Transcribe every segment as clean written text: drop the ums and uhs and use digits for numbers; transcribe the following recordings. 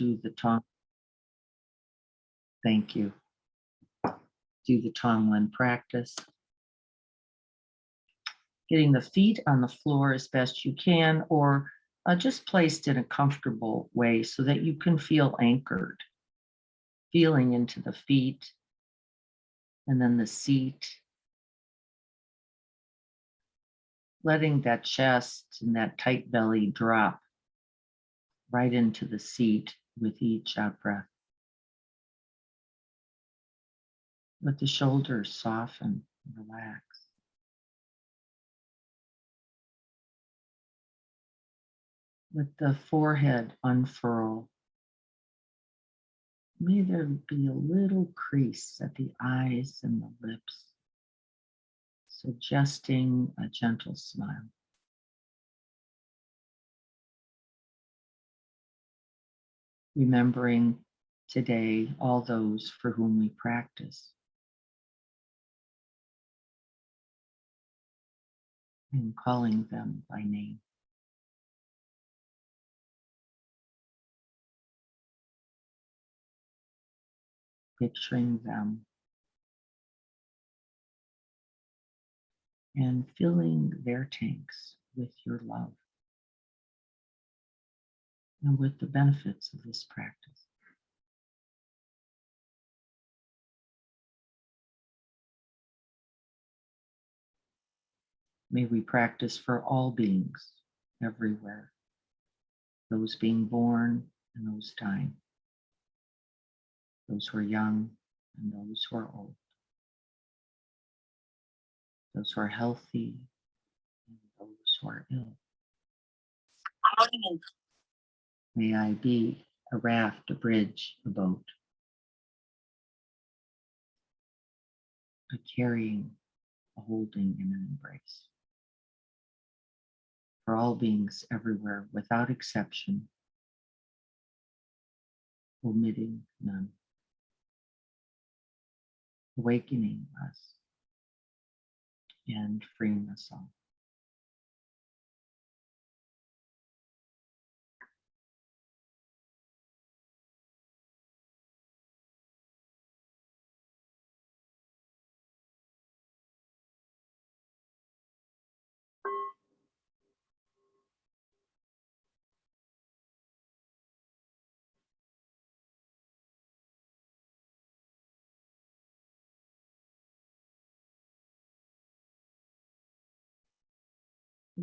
do the Tong. Thank you. Do the Tonglen practice. Getting the feet on the floor as best you can, or just placed in a comfortable way so that you can feel anchored, feeling into the feet and then the seat, letting that chest and that tight belly drop right into the seat with each out breath. Let the shoulders soften and relax. Let the forehead unfurl. May there be a little crease at the eyes and the lips, suggesting a gentle smile. Remembering today all those for whom we practice, and calling them by name. Picturing them and filling their tanks with your love and with the benefits of this practice. May we practice for all beings everywhere, those being born and those dying, those who are young and those who are old, those who are healthy and those who are ill. May I be a raft, a bridge, a boat, a carrying, a holding, and an embrace. For all beings everywhere, without exception, omitting none, awakening us and freeing us all.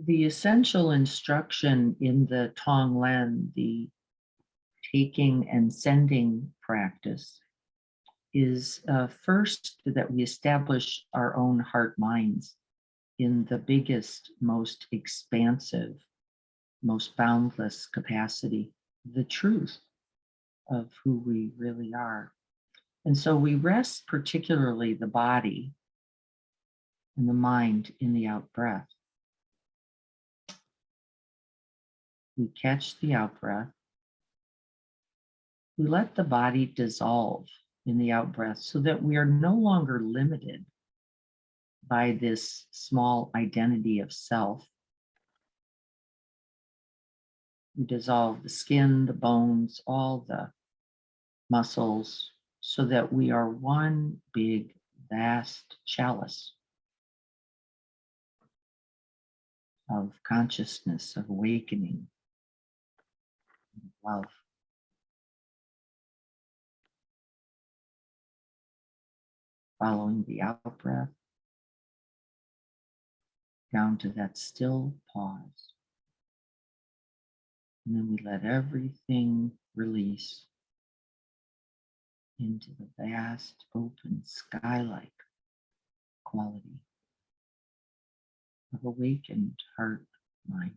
The essential instruction in the Tonglen, the taking and sending practice, is first that we establish our own heart minds in the biggest, most expansive, most boundless capacity, the truth of who we really are. And so we rest particularly the body and the mind in the out breath. We catch the out breath. We let the body dissolve in the out breath so that we are no longer limited by this small identity of self. We dissolve the skin, the bones, all the muscles, so that we are one big, vast chalice of consciousness, of awakening, of love. Following the out breath down to that still pause. And then we let everything release into the vast, open, sky-like quality of awakened heart, mind.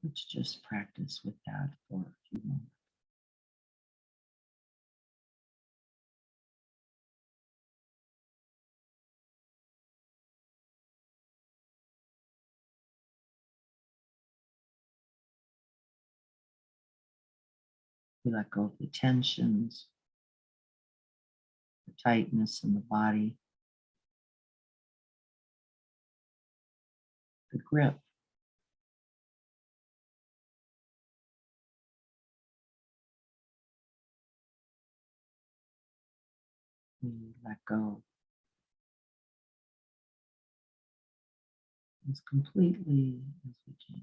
Let's just practice with that for a few moments. We let go of the tensions, the tightness in the body, the grip. let go as completely as we can.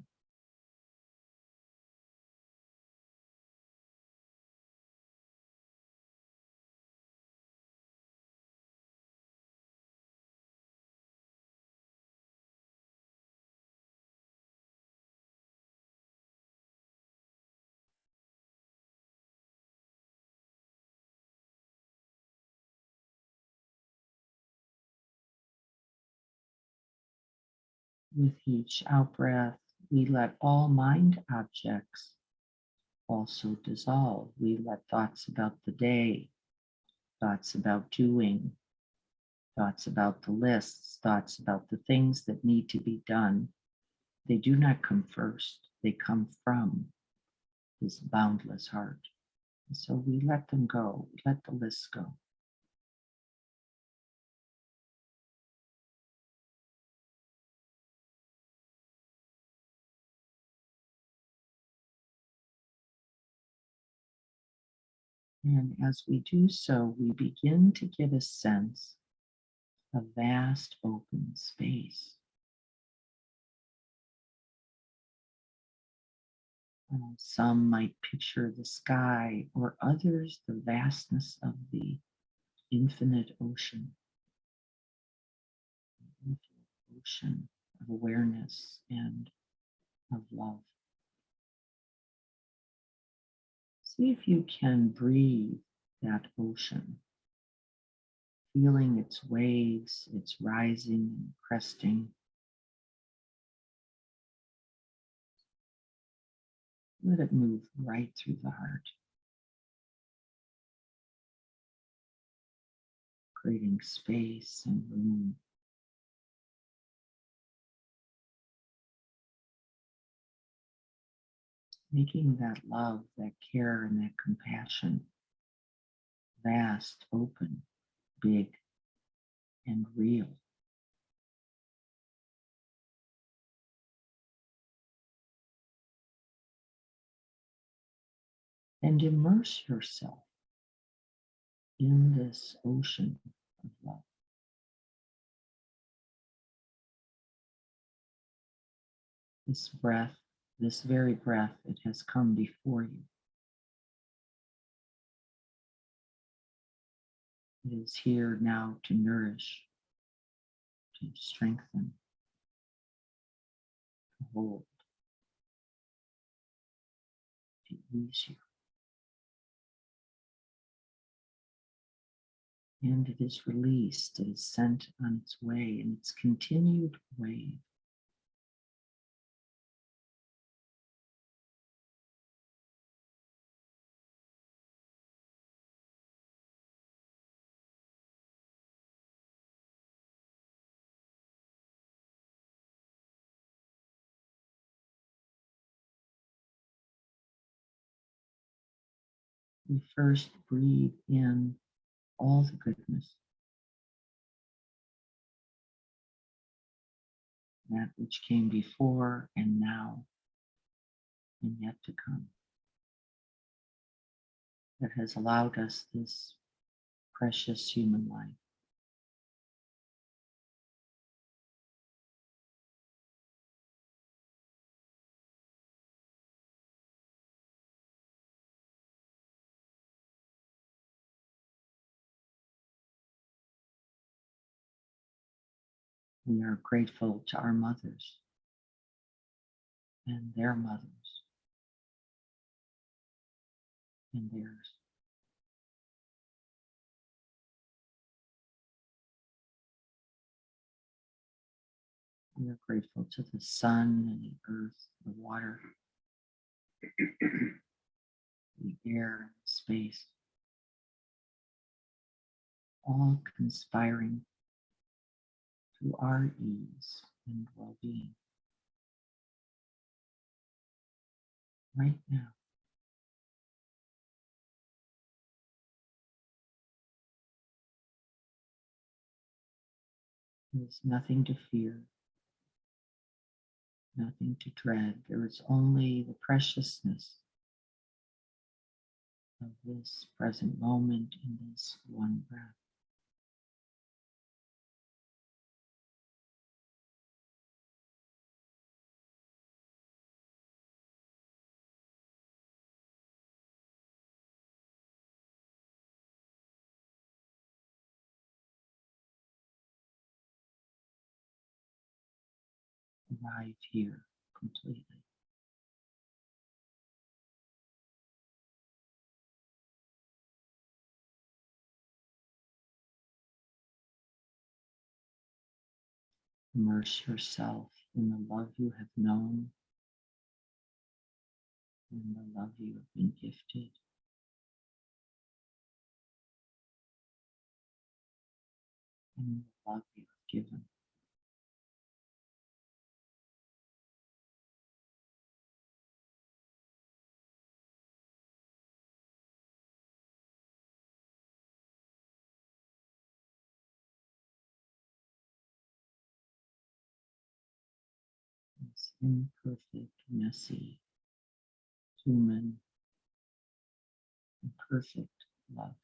With each out breath, we let all mind objects also dissolve. We let thoughts about the day, thoughts about doing, thoughts about the lists, thoughts about the things that need to be done. They do not come first, they come from this boundless heart. And so we let them go, we let the lists go. And as we do so, we begin to get a sense of vast open space. Some might picture the sky, or others the vastness of the infinite ocean, ocean of awareness and of love. See if you can breathe that ocean, feeling its waves, its rising and cresting. Let it move right through the heart, creating space and room. Making that love, that care, and that compassion vast, open, big, and real. And immerse yourself in this ocean of love. This breath, this very breath, it has come before you. It is here now to nourish, to strengthen, to hold, to ease you. And it is released, it is sent on its way, and its continued wave. We first breathe in all the goodness, that which came before and now and yet to come, that has allowed us this precious human life. We are grateful to our mothers and their mothers and theirs. We are grateful to the sun and the earth, the water, the air, and space, all conspiring to our ease and well-being. Right now, there is nothing to fear, nothing to dread. There is only the preciousness of this present moment in this one breath. arrive here completely. Immerse yourself in the love you have known and the love you have been gifted. And the love you have given. This imperfect, messy, human, and perfect love.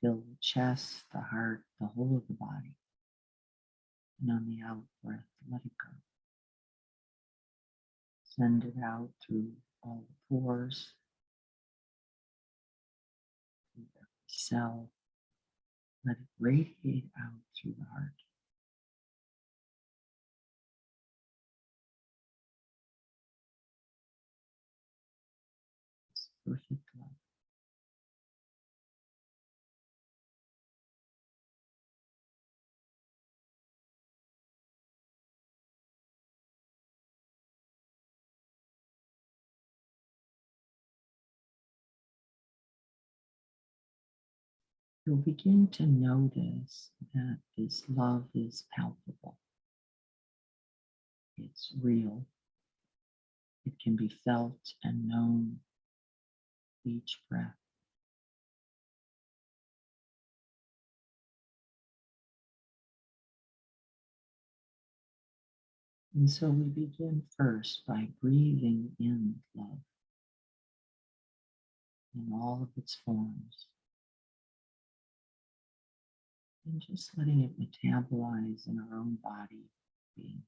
Fill the chest, the heart, the whole of the body. And on the out breath, let it go. Send it out through all the pores, through every cell. Let it radiate out through the heart. This perfect love. You'll begin to notice that this love is palpable. It's real. It can be felt and known each breath. And so we begin first by breathing in love in all of its forms and just letting it metabolize in our own body being.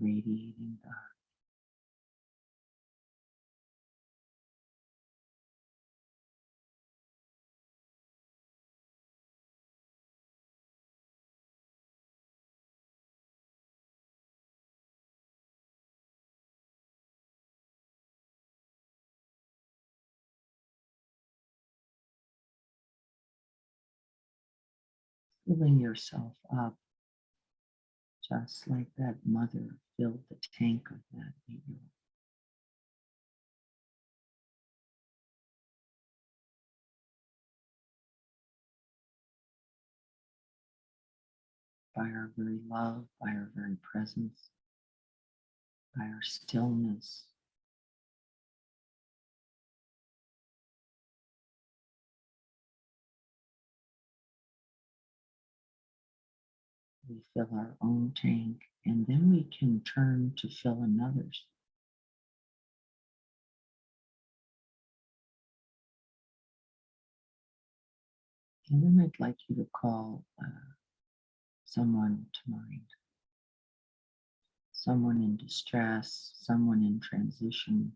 Radiating the heart. Filling yourself up just like that mother filled the tank of that 8-year-old. By our very love, by our very presence, by our stillness. We fill our own tank and then we can turn to fill another's. And then I'd like you to call someone to mind. Someone in distress, someone in transition,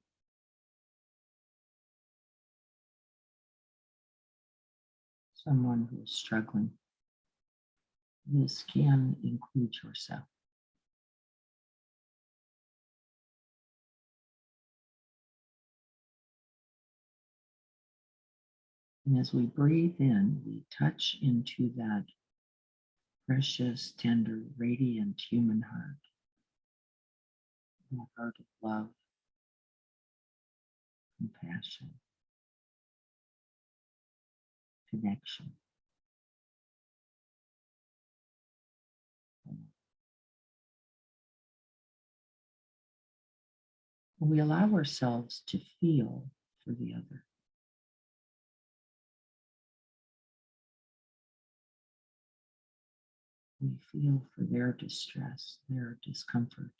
someone who is struggling. This can include yourself. And as we breathe in, we touch into that precious, tender, radiant human heart, that heart of love, compassion, connection. And we allow ourselves to feel for the other. We feel for their distress, their discomfort,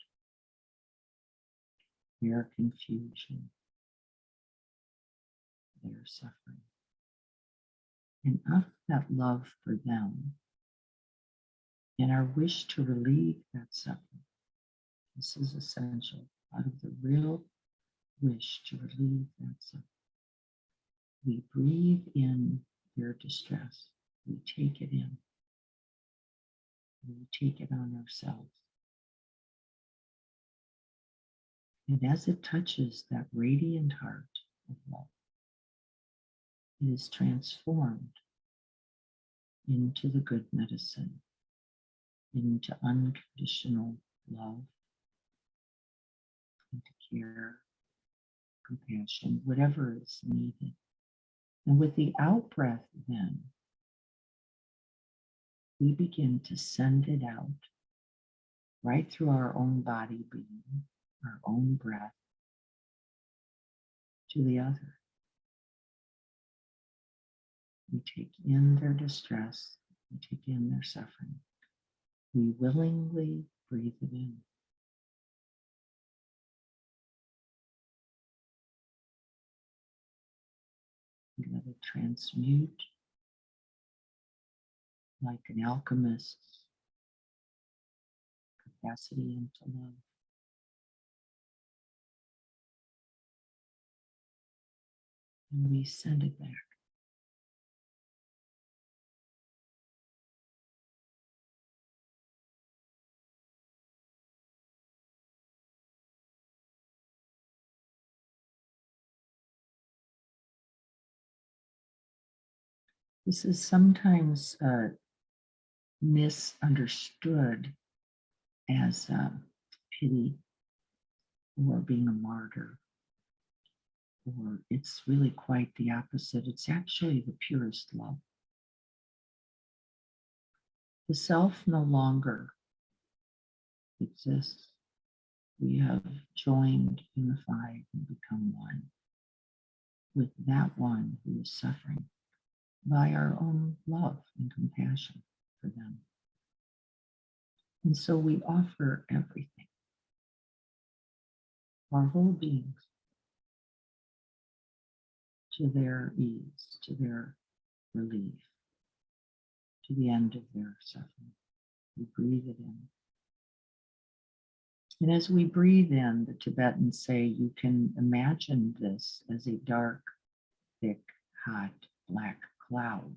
their confusion. their suffering. And of that love for them and our wish to relieve that suffering, this is essential, out of the real wish to relieve that suffering, we breathe in their distress. We take it in. We take it on ourselves. And as it touches that radiant heart of love, it is transformed into the good medicine, into unconditional love, into care, compassion, whatever is needed. And with the out breath, then, we begin to send it out right through our own body being, our own breath, to the other. We take in their distress, we take in their suffering. We willingly breathe it in. We let it transmute like an alchemist's capacity into love. And we send it back. This is sometimes misunderstood as pity or being a martyr, or it's really quite the opposite. It's actually the purest love. The self no longer exists. We have joined, unified, and become one with that one who is suffering by our own love and compassion for them. And so we offer everything, our whole beings, to their ease, to their relief, to the end of their suffering. We breathe it in. And as we breathe in, the Tibetans say you can imagine this as a dark, thick, hot, black cloud.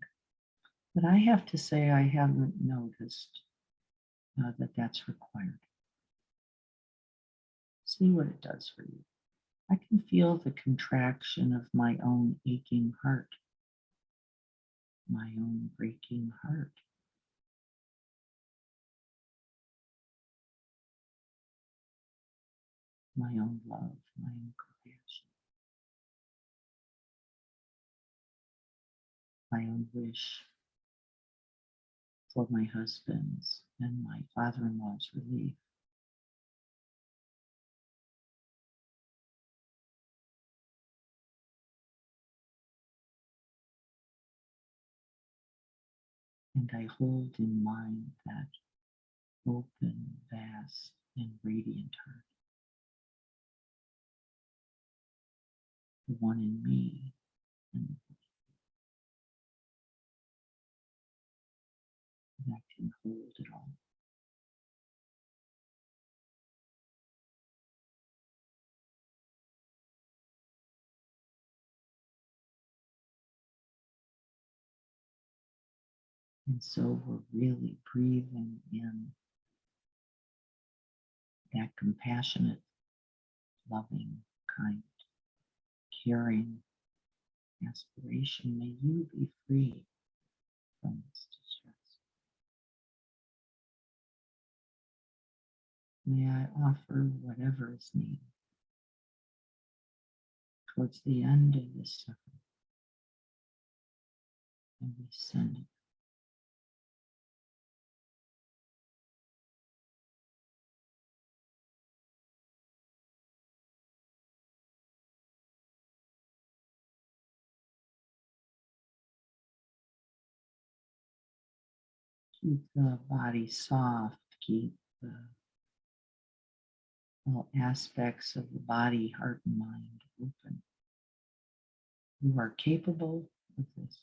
But I have to say, I haven't noticed that that's required. See what it does for you. I can feel the contraction of my own aching heart, my own breaking heart. My own love, my own compassion, my own wish for my husband's and my father-in-law's relief. And I hold in mind that open, vast, and radiant heart, the one in me and that can hold it all. And so we're really breathing in that compassionate, loving, kind, caring aspiration. May you be free from this distress. May I offer whatever is needed towards the end of this suffering. And we send it. Keep the body soft, keep all aspects of the body, heart, and mind open. You are capable of this.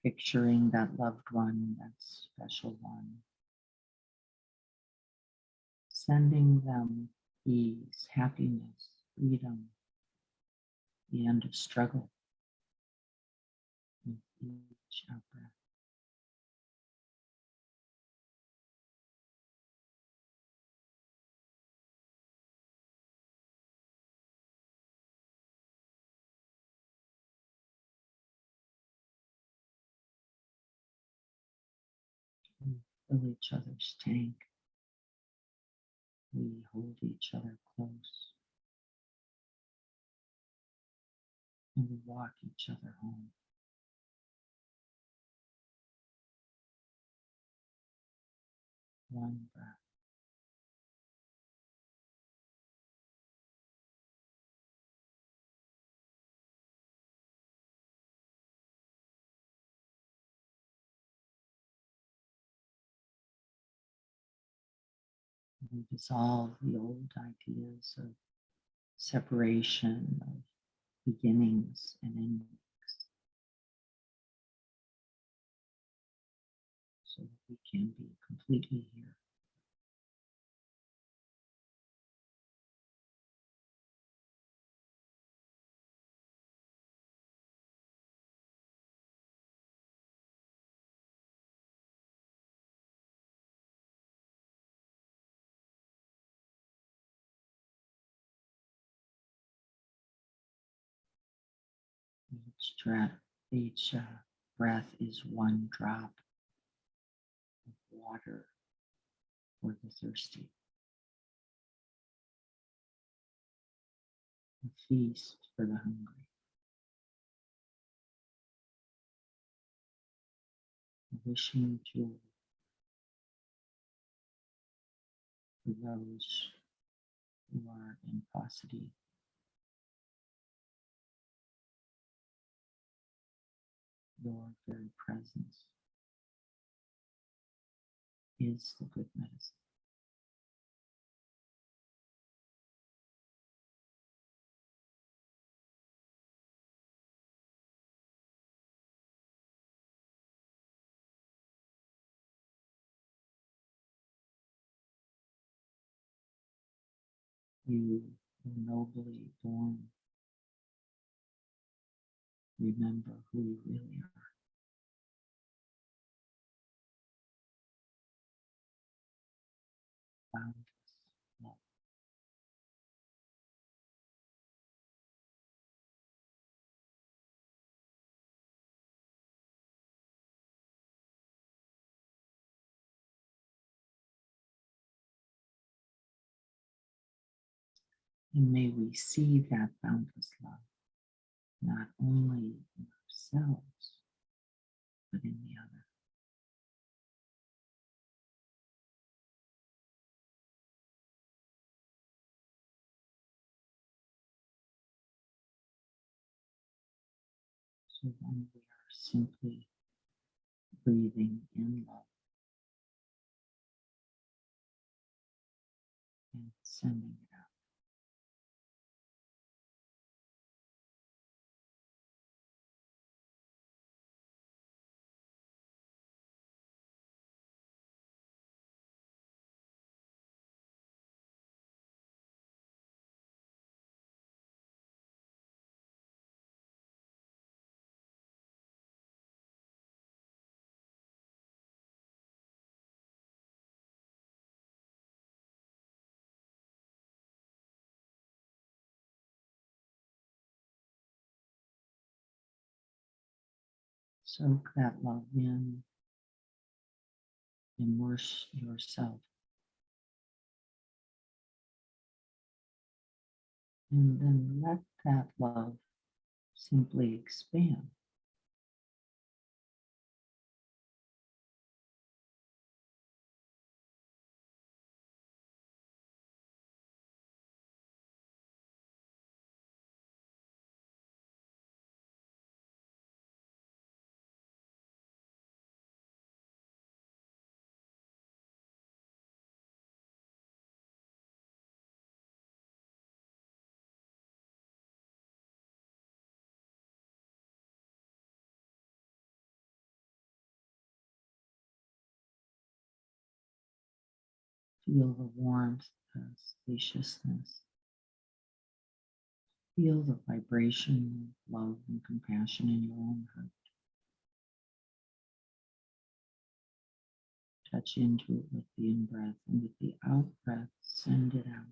Picturing that loved one, that special one, sending them ease, happiness, freedom, the end of struggle with each out breath. We fill each other's tank. We hold each other close. And we walk each other home. One breath. We dissolve the old ideas of separation, of beginnings and endings, so that we can be completely here. Each breath is one drop of water for the thirsty, a feast for the hungry, a wishing joy for those who are in paucity. Your very presence is the good medicine. You were nobly born. Remember who you really are. Boundless love. And may we see that boundless love, not only in ourselves, but in the other. So then we are simply breathing in love and sending it out. Soak that love in, immerse yourself, and then let that love simply expand. Feel the warmth, the spaciousness. Feel the vibration of love and compassion in your own heart. Touch into it with the in-breath, and with the out-breath, send it out.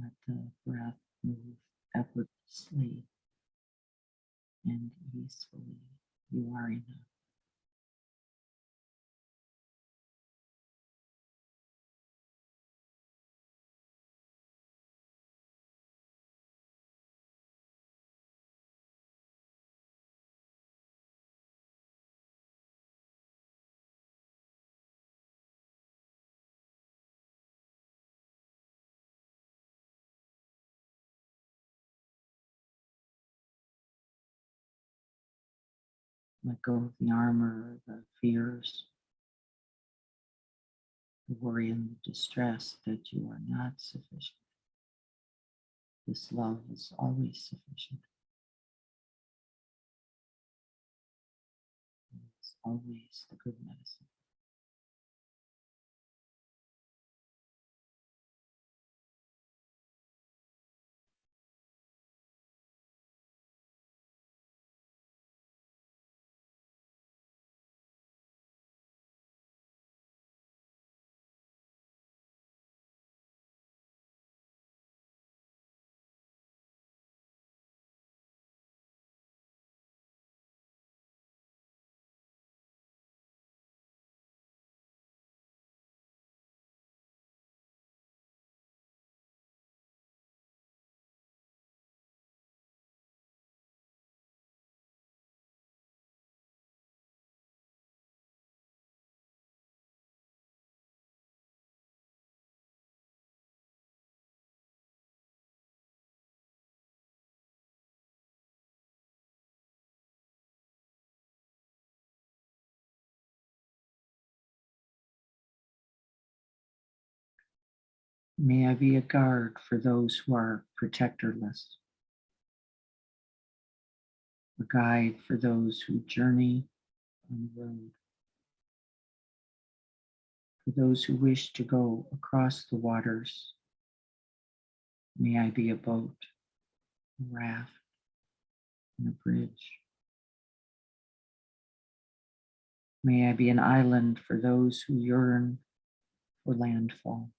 Let the breath move effortlessly and easily. You are enough. Let go of the armor, the fears, the worry, and the distress that you are not sufficient. This love is always sufficient. It's always the good medicine. May I be a guard for those who are protectorless, a guide for those who journey on the road, for those who wish to go across the waters. May I be a boat, a raft, and a bridge. May I be an island for those who yearn for landfall,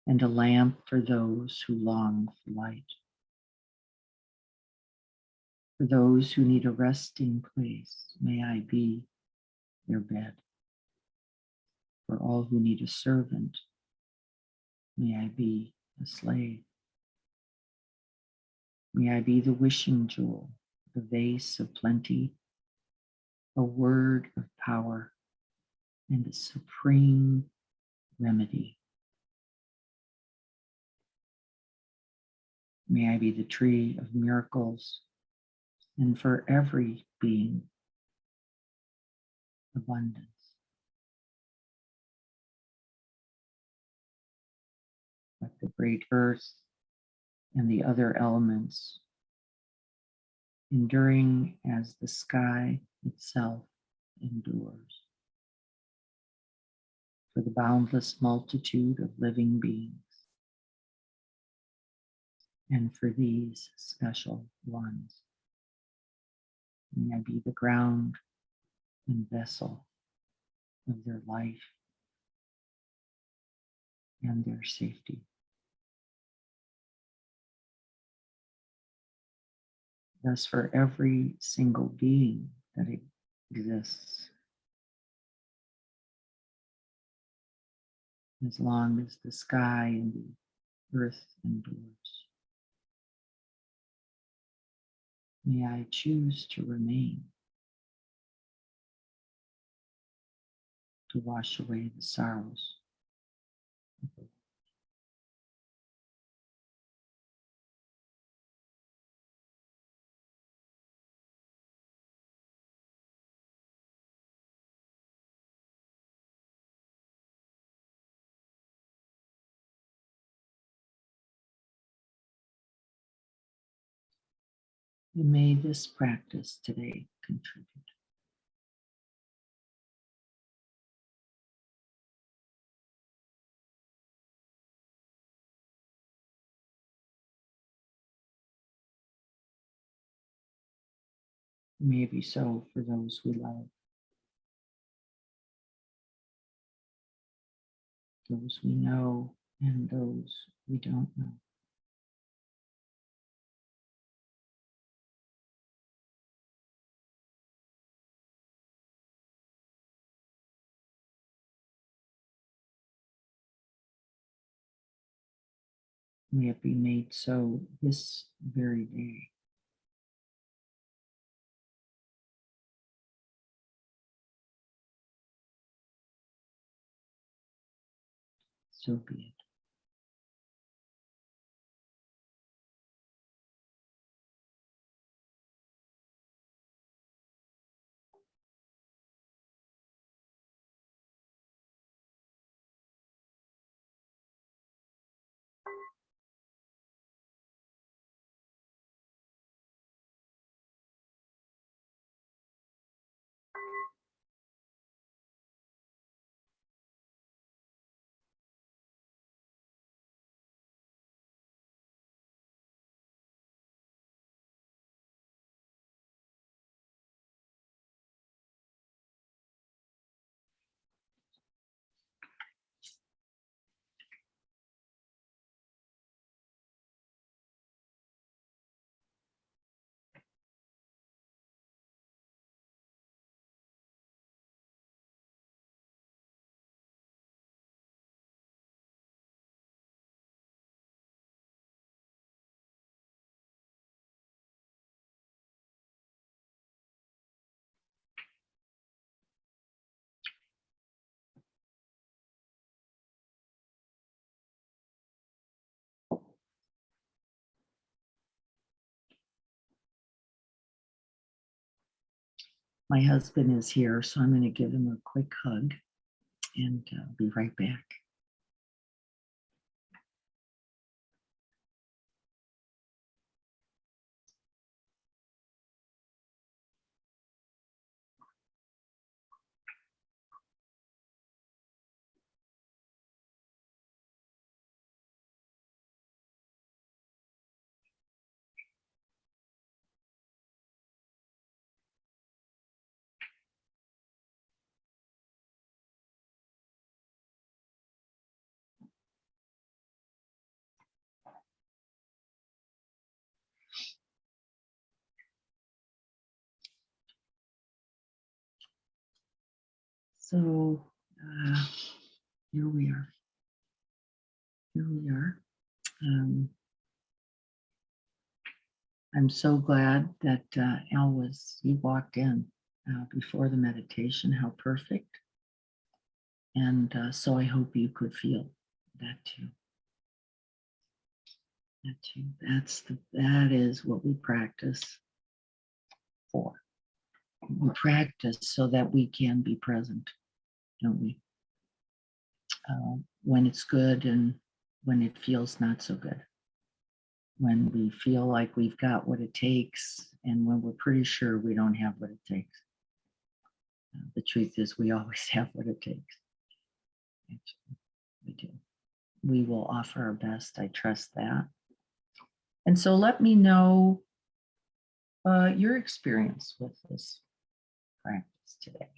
and a lamp for those who long for light, for those who need a resting place. May I be their bed. For all who need a servant, may I be a slave. May I be the wishing jewel, the vase of plenty, a word of power, and a supreme remedy. May I be the tree of miracles, and for every being, abundance. Let the great earth and the other elements, enduring as the sky itself endures, for the boundless multitude of living beings, and for these special ones. May I be the ground and vessel of their life and their safety. Thus, for every single being that exists, as long as the sky and the earth endures, may I choose to remain, to wash away the sorrows of the world. And may this practice today contribute. It may be so for those we love, those we know, and those we don't know. May it be made so this very day. So be it. My husband is here, so I'm going to give him a quick hug and be right back. So here we are. Here we are. I'm so glad that you walked in before the meditation. How perfect. And so I hope you could feel that too. That too. That is what we practice for. We practice so that we can be present, don't we? When it's good and when it feels not so good. When we feel like we've got what it takes and when we're pretty sure we don't have what it takes. The truth is we always have what it takes. Actually, we do. We will offer our best. I trust that. And so let me know your experience with this practice today.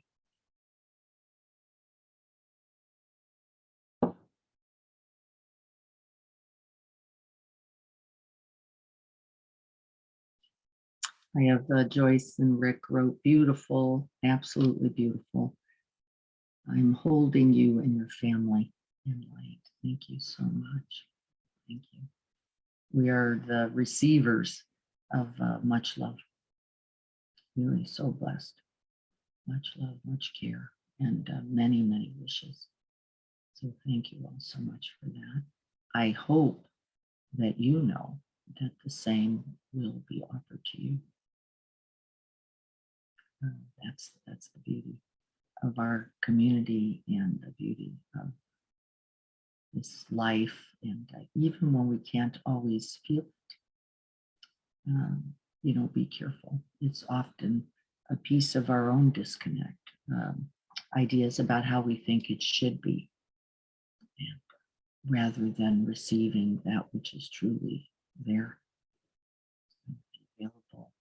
I have Joyce and Rick wrote beautiful, absolutely beautiful. I'm holding you and your family in light. Thank you so much. Thank you. We are the receivers of much love. Really so blessed. Much love, much care, and many, many wishes. So thank you all so much for that. I hope that you know that the same will be offered to you. That's the beauty of our community and the beauty of this life. And even when we can't always feel it, be careful. It's often a piece of our own disconnect, ideas about how we think it should be, and rather than receiving that which is truly there, available.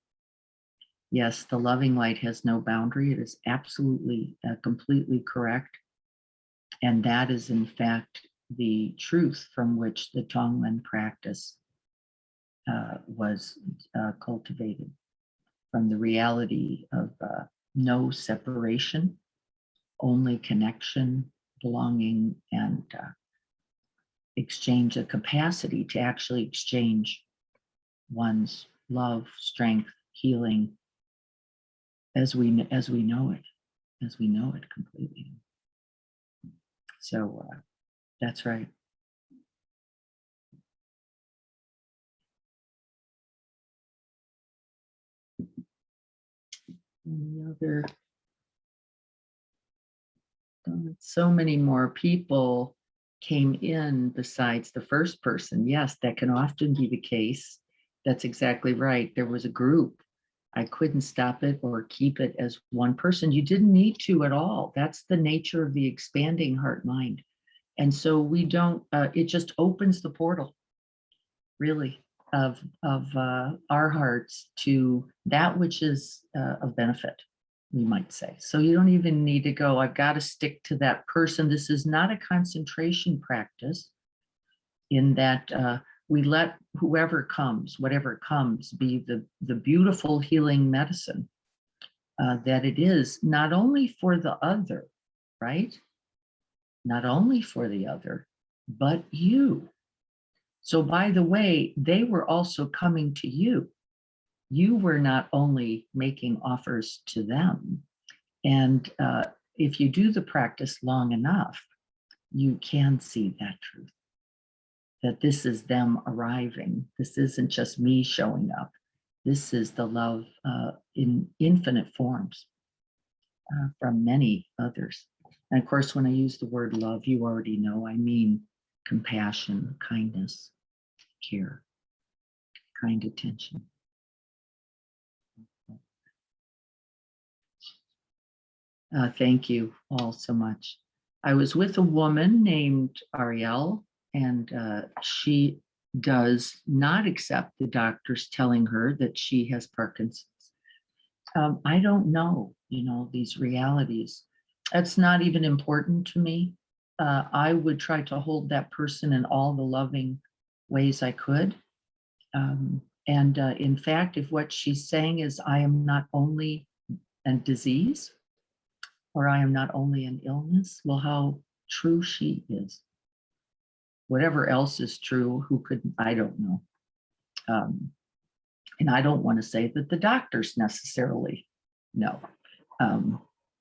Yes, the loving light has no boundary. It is absolutely, completely correct. And that is, in fact, the truth from which the Tonglen practice was cultivated, from the reality of no separation, only connection, belonging, and exchange, a capacity to actually exchange one's love, strength, healing, as we know it completely. So that's right. Any other? So many more people came in besides the first person. Yes, that can often be the case. That's exactly right. There was a group. I couldn't stop it or keep it as one person. You didn't need to at all. That's the nature of the expanding heart mind. And so we don't, it just opens the portal, really, of our hearts to that which is of benefit, we might say. So you don't even need to go, I've got to stick to that person. This is not a concentration practice, in that we let whoever comes, whatever comes, be the beautiful healing medicine that it is, not only for the other, right? Not only for the other, but you. So, by the way, they were also coming to you. You were not only making offers to them. And if you do the practice long enough, you can see that truth, that this is them arriving. This isn't just me showing up. This is the love in infinite forms from many others. And of course, when I use the word love, you already know I mean compassion, kindness, care, kind attention. Thank you all so much. I was with a woman named Ariel, and she does not accept the doctors telling her that she has Parkinson's. I don't know, these realities. That's not even important to me. I would try to hold that person in all the loving ways I could. And in fact, if what she's saying is, I am not only a disease, or I am not only an illness, well, how true she is. Whatever else is true, who could, I don't know. And I don't want to say that the doctors necessarily know.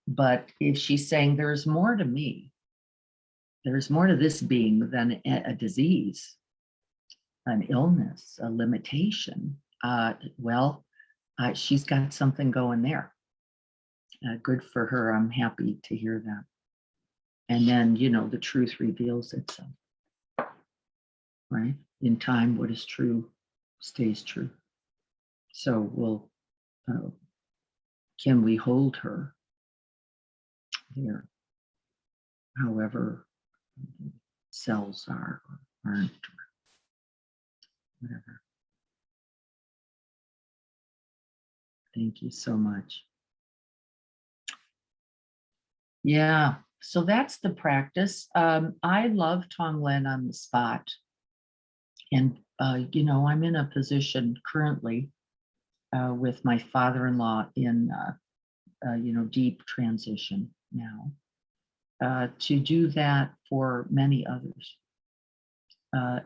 But if she's saying there's more to me, there's more to this being than a disease, an illness, a limitation, she's got something going there. Good for her. I'm happy to hear that. And then, the truth reveals itself, right? In time, what is true stays true. So can we hold her there? However cells are or aren't, or whatever. Thank you so much. Yeah, so that's the practice. I love Tonglen on the spot. And, I'm in a position currently with my father-in-law in, deep transition now, to do that for many others,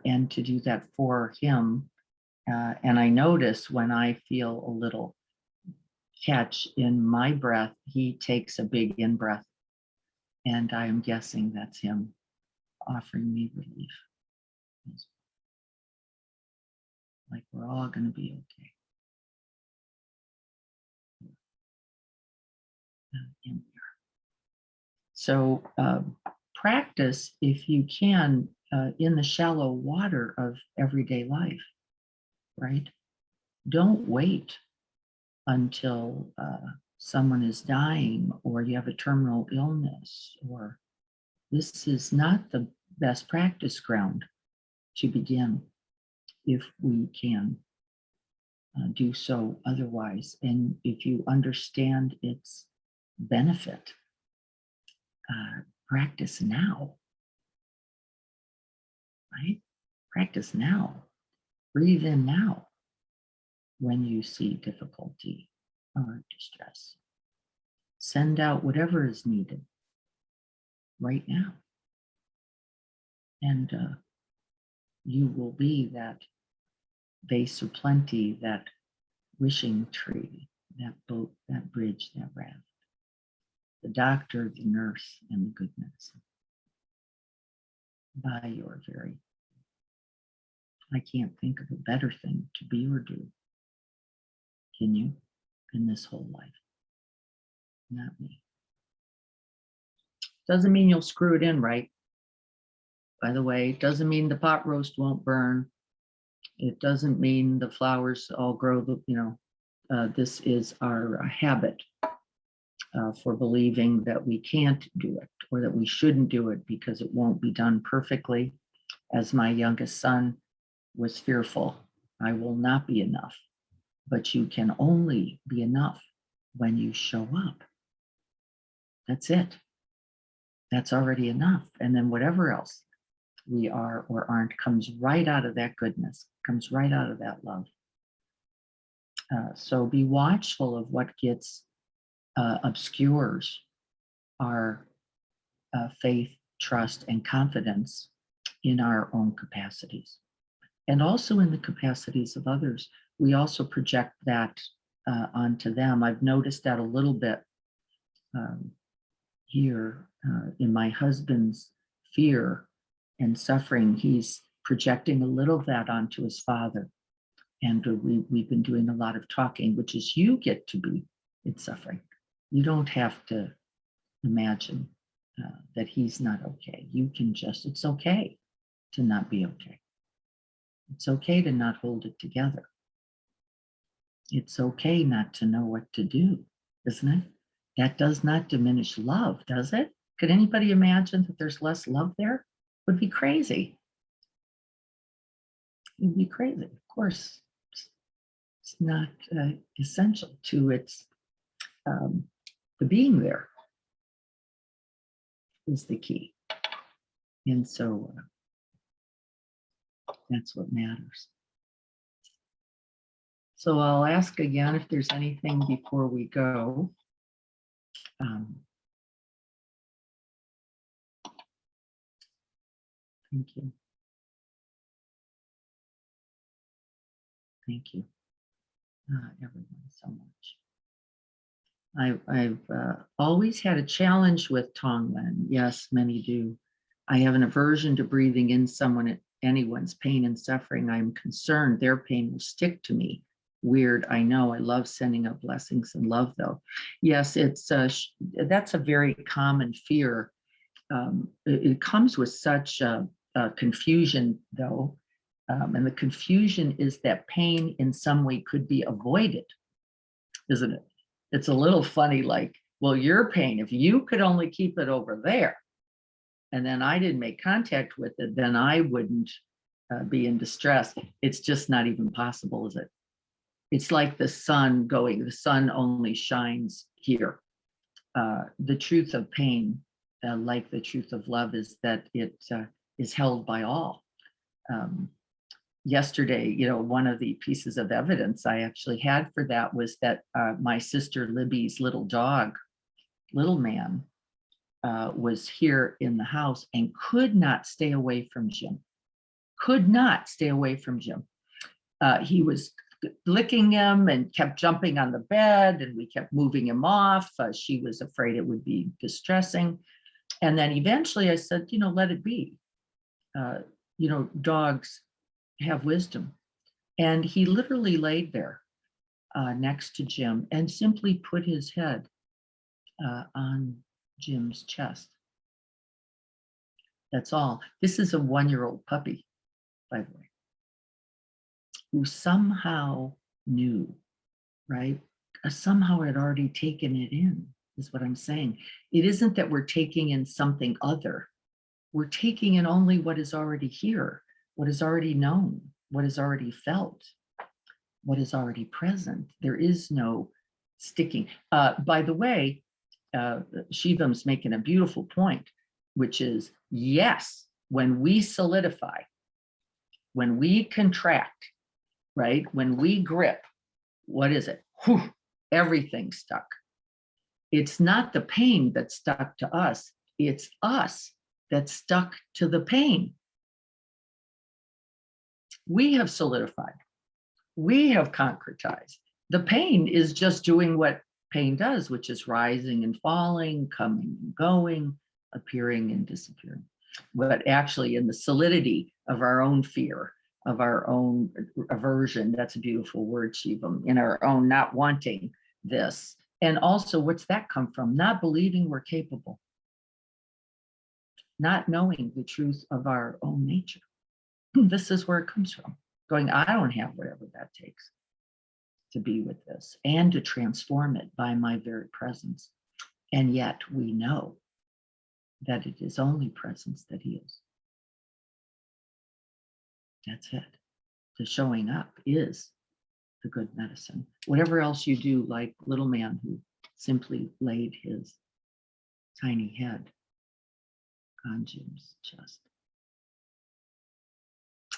and to do that for him. And I notice when I feel a little catch in my breath, he takes a big in breath. And I'm guessing that's him offering me relief. Like we're all going to be okay. And so practice, if you can, in the shallow water of everyday life, right? Don't wait until someone is dying or you have a terminal illness, or this is not the best practice ground to begin if we can do so otherwise. And if you understand its benefit, practice now, right? Practice now. Breathe in now when you see difficulty or distress. Send out whatever is needed right now. And you will be that vase of plenty, that wishing tree, that boat, that bridge, that raft, the doctor, the nurse, and the good medicine. By your very, I can't think of a better thing to be or do. Can you? In this whole life? Not me. Doesn't mean you'll screw it in right. By the way, it doesn't mean the pot roast won't burn. It doesn't mean the flowers all grow, this is our habit for believing that we can't do it or that we shouldn't do it because it won't be done perfectly. As my youngest son was fearful, I will not be enough, but you can only be enough when you show up. That's it. That's already enough. And then whatever else we are or aren't comes right out of that goodness, comes right out of that love. So be watchful of what gets obscures our faith, trust, and confidence in our own capacities, and also in the capacities of others. We also project that onto them. I've noticed that a little bit here in my husband's fear and suffering. He's projecting a little of that onto his father. And we've been doing a lot of talking, which is you get to be in suffering. You don't have to imagine that he's not okay. You can just, it's okay to not be okay. It's okay to not hold it together. It's okay not to know what to do, isn't it? That does not diminish love, does it? Could anybody imagine that there's less love there? It would be crazy. It would be crazy. Of course, it's not essential to its the being there is the key. And so that's what matters. So I'll ask again if there's anything before we go. Thank you. Thank you, everyone, so much. I've always had a challenge with Tonglen. Yes, many do. I have an aversion to breathing in anyone's pain and suffering. I'm concerned their pain will stick to me. Weird, I know. I love sending out blessings and love, though. Yes, that's a very common fear. It comes with such confusion, though. And the confusion is that pain in some way could be avoided, isn't it? It's a little funny, like, well, your pain, if you could only keep it over there, and then I didn't make contact with it, then I wouldn't be in distress. It's just not even possible, is it? It's like the sun going, the sun only shines here. The truth of pain, like the truth of love, is that it is held by all. Yesterday, one of the pieces of evidence I actually had for that was that my sister Libby's little dog, Little Man, was here in the house and could not stay away from Jim. Could not stay away from Jim. He was licking him and kept jumping on the bed, and we kept moving him off. She was afraid it would be distressing. And then eventually I said, let it be. Dogs have wisdom. And he literally laid there next to Jim and simply put his head on Jim's chest. That's all. This is a 1-year-old puppy, by the way, who somehow knew, right? Somehow had already taken it in, is what I'm saying. It isn't that we're taking in something other. We're taking in only what is already here, what is already known, what is already felt, what is already present. There is no sticking. By the way, Shivan's making a beautiful point, which is, yes, when we solidify, when we contract, right? When we grip, what is it? Whew, everything's stuck. It's not the pain that's stuck to us. It's us that's stuck to the pain. We have solidified. We have concretized. The pain is just doing what pain does, which is rising and falling, coming and going, appearing and disappearing. But actually, in the solidity of our own fear, of our own aversion, that's a beautiful word, Shivam, in our own not wanting this. And also, what's that come from? Not believing we're capable, not knowing the truth of our own nature. This is where it comes from. Going, I don't have whatever that takes to be with this and to transform it by my very presence. And yet we know that it is only presence that heals. That's it. The showing up is the good medicine. Whatever else you do, like Little Man who simply laid his tiny head on Jim's chest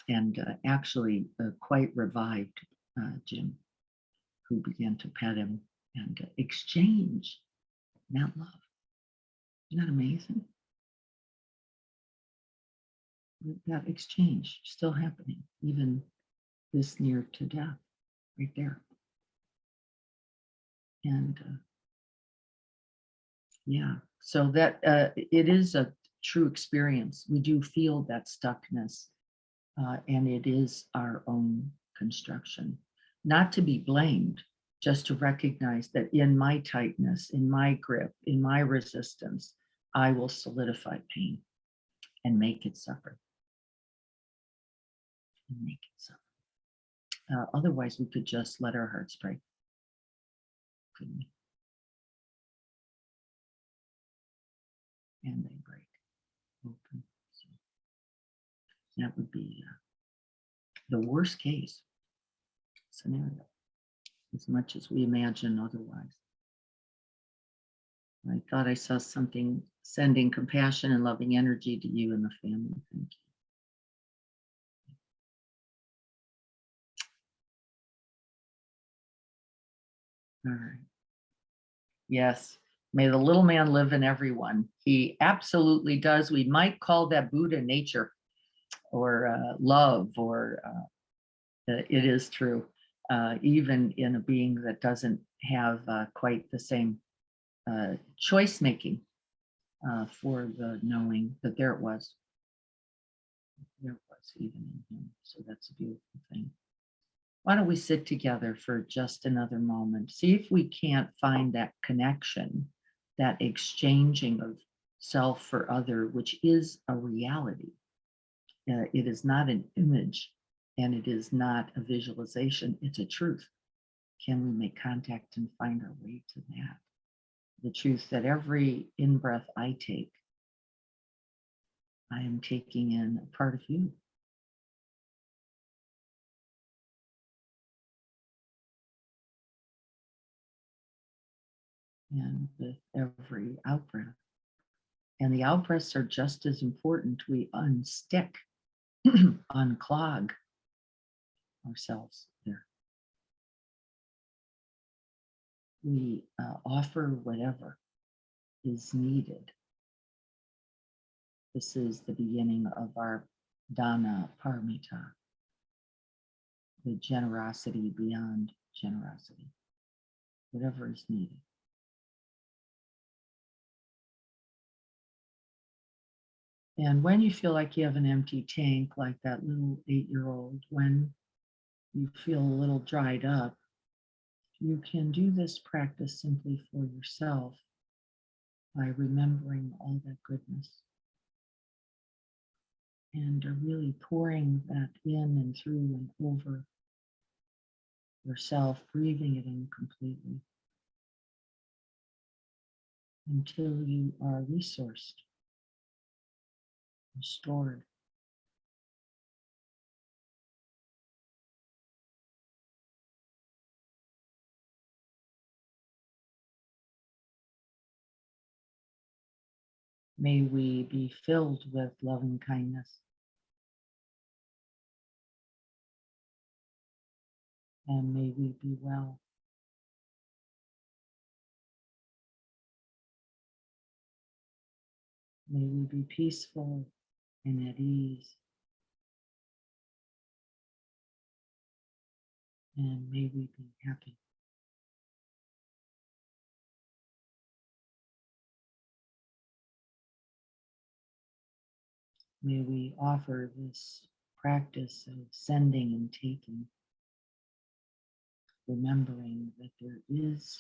and actually quite revived Jim, who began to pet him and exchange that love. Isn't that amazing? That exchange still happening, even this near to death, right there. And yeah, so that it is a true experience. We do feel that stuckness, and it is our own construction. Not to be blamed, just to recognize that in my tightness, in my grip, in my resistance, I will solidify pain and make it suffer. And make it suffer. Otherwise, we could just let our hearts break, couldn't we? And they break open. So that would be the worst case scenario, as much as we imagine otherwise. I thought I saw something sending compassion and loving energy to you and the family. Thank you. All right. Yes. May the little man live in everyone. He absolutely does. We might call that Buddha nature or love, or it is true, even in a being that doesn't have quite the same choice making for the knowing that there it was. There it was even in him. So that's a beautiful thing. Why don't we sit together for just another moment? See if we can't find that connection, that exchanging of self for other, which is a reality. It is not an image and it is not a visualization, it's a truth. Can we make contact and find our way to that? The truth that every in-breath I take I am taking in a part of you. And with every out breath, and the out breaths are just as important. We unstick, unclog ourselves there. We offer whatever is needed. This is the beginning of our dana paramita, the generosity beyond generosity, whatever is needed. And when you feel like you have an empty tank, like that little 8-year-old, when you feel a little dried up, you can do this practice simply for yourself by remembering all that goodness and really pouring that in and through and over yourself, breathing it in completely until you are resourced, restored. May we be filled with loving kindness. And may we be well. May we be peaceful and at ease. And may we be happy. May we offer this practice of sending and taking, remembering that there is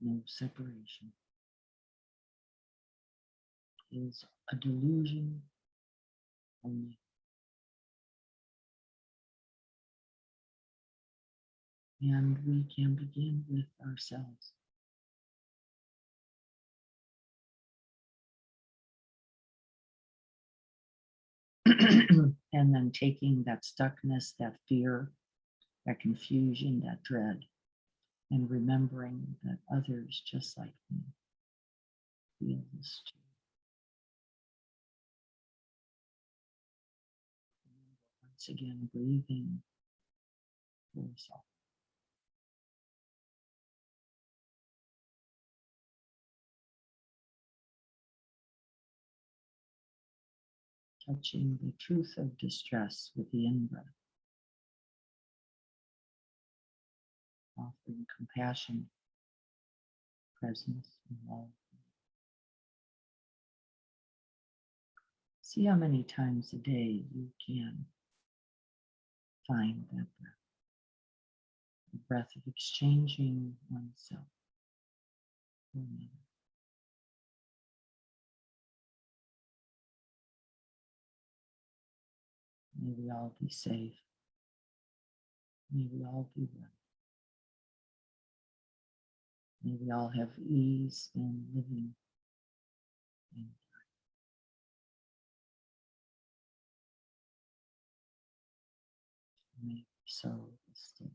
no separation. It is a delusion only. And we can begin with ourselves. And then taking that stuckness, that fear, that confusion, that dread, and remembering that others just like me feel this too. Once again, breathing for yourself. Touching the truth of distress with the in-breath. Offering compassion, presence, and love. See how many times a day you can find that breath. The breath of exchanging oneself for another. May we all be safe. May we all be well. May we all have ease in living. And may so stay.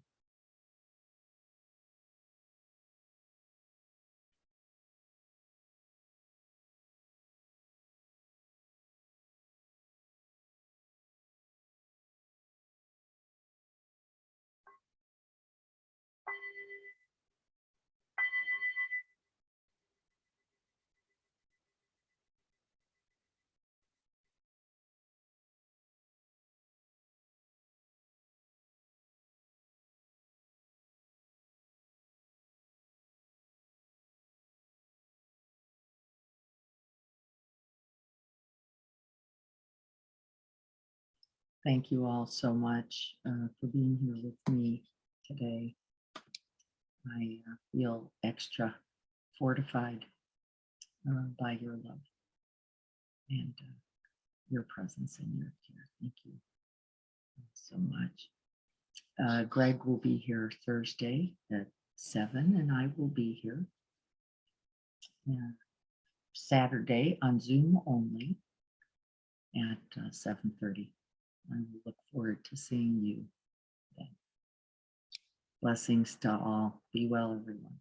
Thank you all so much for being here with me today. I feel extra fortified by your love and your presence and your care. Thank you so much. Greg will be here Thursday at 7, and I will be here Saturday on Zoom only. at 7:30. I will look forward to seeing you then. Blessings to all. Be well, everyone.